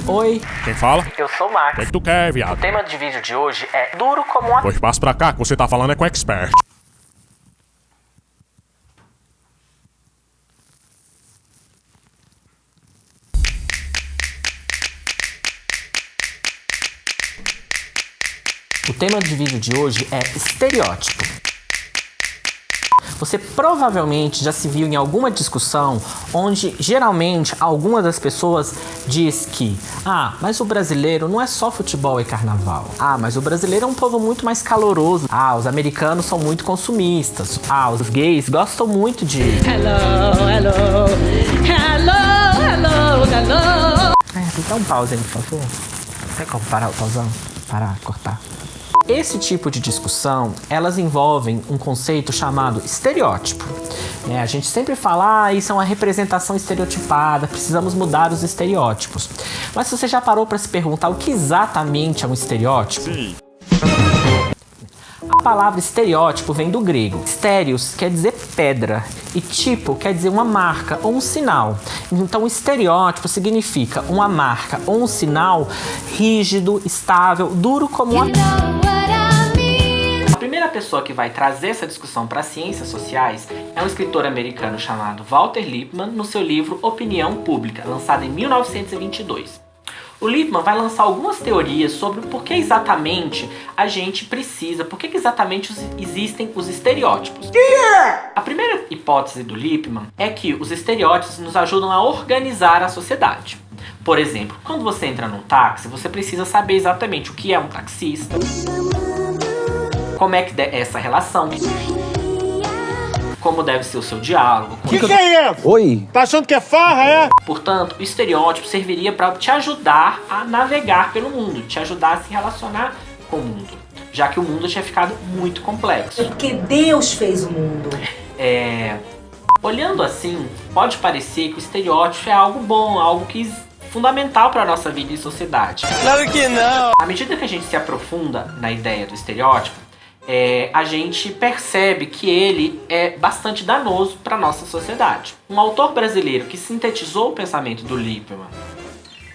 Oi. Quem fala? Eu sou o Max. O que é que tu quer, O viado? tema de vídeo de hoje é duro como uma... Pois passa pra cá, que você tá falando é com expert. O tema de vídeo de hoje é estereótipo. Você provavelmente já se viu em alguma discussão onde geralmente alguma das pessoas diz que mas o brasileiro não é só futebol e carnaval. Mas o brasileiro é um povo muito mais caloroso. Os americanos são muito consumistas. Os gays gostam muito de... Hello. Dá um pause aí, por favor. Tem como parar o pausão? Parar, cortar. Esse tipo de discussão, elas envolvem um conceito chamado estereótipo. A gente sempre fala, isso é uma representação estereotipada, precisamos mudar os estereótipos. Mas você já parou para se perguntar o que exatamente é um estereótipo? Sim. A palavra estereótipo vem do grego. Stéreos quer dizer pedra e tipo quer dizer uma marca ou um sinal. Então, estereótipo significa uma marca ou um sinal rígido, estável, duro como uma... A primeira pessoa que vai trazer essa discussão para as ciências sociais é um escritor americano chamado Walter Lippmann, no seu livro Opinião Pública, lançado em 1922. O Lippmann vai lançar algumas teorias sobre por que exatamente a gente precisa, por que exatamente existem os estereótipos. A primeira hipótese do Lippmann é que os estereótipos nos ajudam a organizar a sociedade. Por exemplo, quando você entra num táxi, você precisa saber exatamente o que é um taxista, como é que é essa relação, como deve ser o seu diálogo. Que é isso? Oi. Tá achando que é farra, é? Portanto, o estereótipo serviria para te ajudar a navegar pelo mundo, te ajudar a se relacionar com o mundo, já que o mundo tinha ficado muito complexo. Porque Deus fez o mundo. Olhando assim, pode parecer que o estereótipo é algo bom, algo que fundamental para a nossa vida e sociedade. Claro que não. À medida que a gente se aprofunda na ideia do estereótipo, a gente percebe que ele é bastante danoso para a nossa sociedade. Um autor brasileiro que sintetizou o pensamento do Lippmann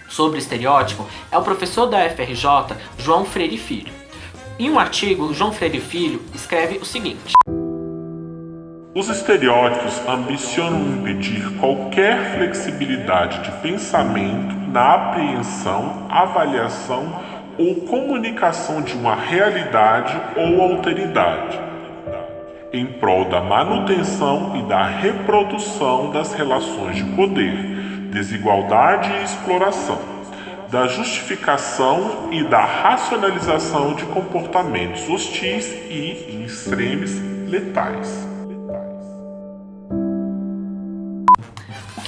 sobre estereótipo é o professor da UFRJ, João Freire Filho. Em um artigo, João Freire Filho escreve o seguinte: os estereótipos ambicionam impedir qualquer flexibilidade de pensamento na apreensão, avaliação ou comunicação de uma realidade ou alteridade, em prol da manutenção e da reprodução das relações de poder, desigualdade e exploração, da justificação e da racionalização de comportamentos hostis e, em extremis, letais.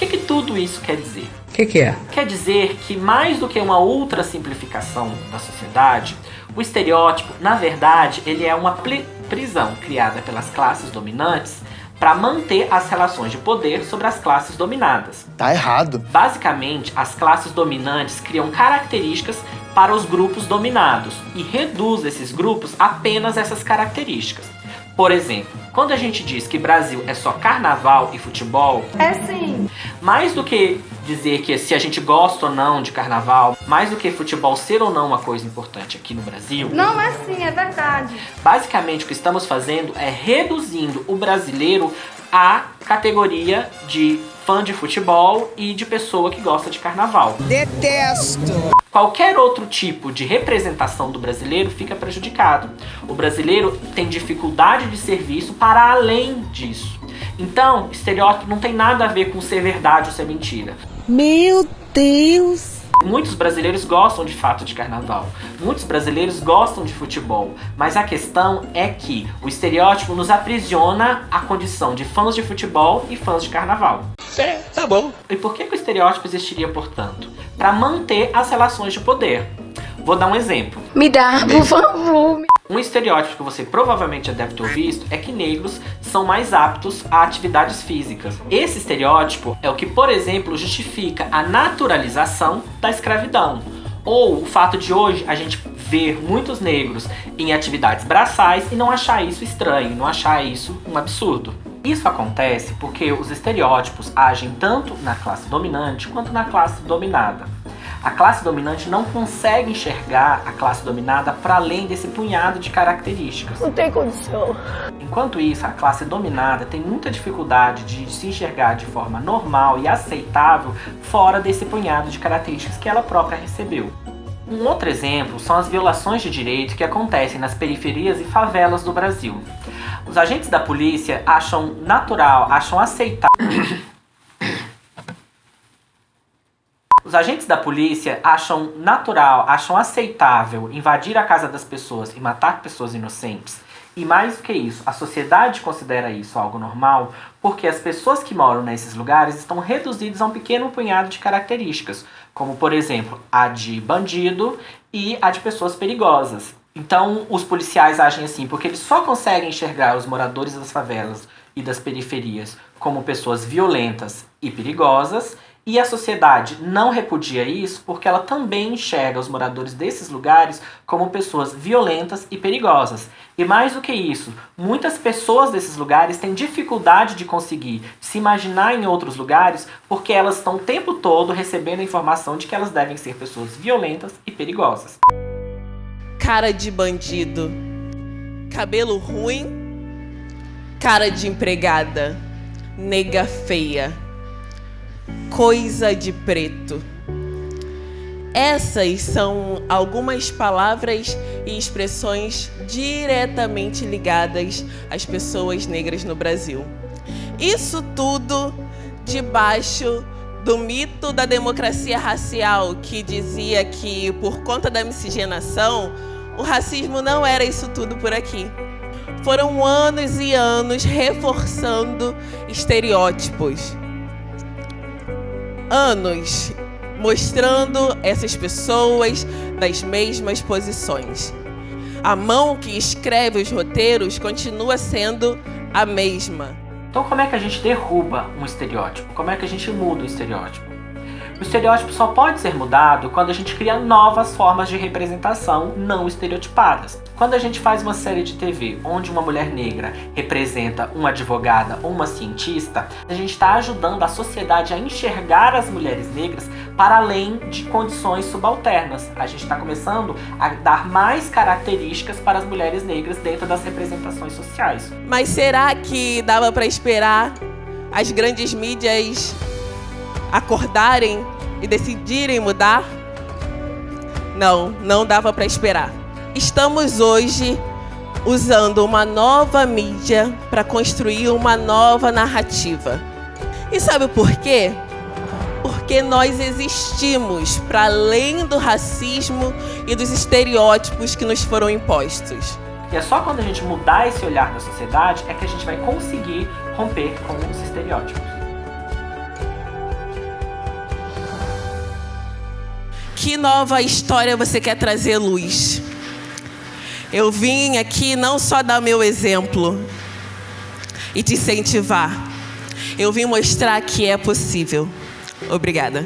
o que tudo isso quer dizer? O que é? Quer dizer que, mais do que uma ultra simplificação da sociedade, o estereótipo, na verdade, ele é uma prisão criada pelas classes dominantes para manter as relações de poder sobre as classes dominadas. Tá errado. Basicamente, as classes dominantes criam características para os grupos dominados e reduz esses grupos apenas essas características. Por exemplo, quando a gente diz que Brasil é só carnaval e futebol, É sim. mais do que dizer que se a gente gosta ou não de carnaval, mais do que futebol ser ou não uma coisa importante aqui no Brasil, Não é sim, é verdade. basicamente o que estamos fazendo é reduzindo o brasileiro à categoria de fã de futebol e de pessoa que gosta de carnaval. Detesto. Qualquer outro tipo de representação do brasileiro fica prejudicado. O brasileiro tem dificuldade de serviço para além disso. Então, estereótipo não tem nada a ver com ser verdade ou ser mentira. Meu Deus. Muitos brasileiros gostam de fato de carnaval. Muitos brasileiros gostam de futebol. Mas a questão é que o estereótipo nos aprisiona à condição de fãs de futebol e fãs de carnaval. Tá bom. E por que o estereótipo existiria, portanto? Para manter as relações de poder. Vou dar um exemplo. Me dá, por favor. Um estereótipo que você provavelmente já deve ter visto é que negros são mais aptos a atividades físicas. Esse estereótipo é o que, por exemplo, justifica a naturalização da escravidão. Ou o fato de hoje a gente ver muitos negros em atividades braçais e não achar isso estranho, não achar isso um absurdo. Isso acontece porque os estereótipos agem tanto na classe dominante quanto na classe dominada. A classe dominante não consegue enxergar a classe dominada para além desse punhado de características. Não tem condição. Enquanto isso, a classe dominada tem muita dificuldade de se enxergar de forma normal e aceitável fora desse punhado de características que ela própria recebeu. Um outro exemplo são as violações de direito que acontecem nas periferias e favelas do Brasil. Os agentes da polícia acham natural, acham aceitável... Os agentes da polícia acham natural, acham aceitável invadir a casa das pessoas e matar pessoas inocentes. E mais do que isso, a sociedade considera isso algo normal porque as pessoas que moram nesses lugares estão reduzidas a um pequeno punhado de características, como, por exemplo, a de bandido e a de pessoas perigosas. Então, os policiais agem assim porque eles só conseguem enxergar os moradores das favelas e das periferias como pessoas violentas e perigosas, e a sociedade não repudia isso porque ela também enxerga os moradores desses lugares como pessoas violentas e perigosas. E mais do que isso, muitas pessoas desses lugares têm dificuldade de conseguir se imaginar em outros lugares porque elas estão o tempo todo recebendo a informação de que elas devem ser pessoas violentas e perigosas. Cara de bandido, cabelo ruim, cara de empregada, nega feia, coisa de preto. Essas são algumas palavras e expressões diretamente ligadas às pessoas negras no Brasil. Isso tudo debaixo do mito da democracia racial, que dizia que, por conta da miscigenação, o racismo não era isso tudo por aqui. Foram anos e anos reforçando estereótipos. Anos mostrando essas pessoas nas mesmas posições. A mão que escreve os roteiros continua sendo a mesma. Então como é que a gente derruba um estereótipo? Como é que a gente muda o estereótipo? O estereótipo só pode ser mudado quando a gente cria novas formas de representação não estereotipadas. Quando a gente faz uma série de TV onde uma mulher negra representa uma advogada ou uma cientista, a gente está ajudando a sociedade a enxergar as mulheres negras para além de condições subalternas. A gente está começando a dar mais características para as mulheres negras dentro das representações sociais. Mas será que dava para esperar as grandes mídias acordarem e decidirem mudar? Não, não dava para esperar. Estamos hoje usando uma nova mídia para construir uma nova narrativa. E sabe por quê? Porque nós existimos para além do racismo e dos estereótipos que nos foram impostos. E é só quando a gente mudar esse olhar da sociedade é que a gente vai conseguir romper com os estereótipos. Que nova história você quer trazer, Luz? Eu vim aqui não só dar meu exemplo e te incentivar. Eu vim mostrar que é possível. Obrigada.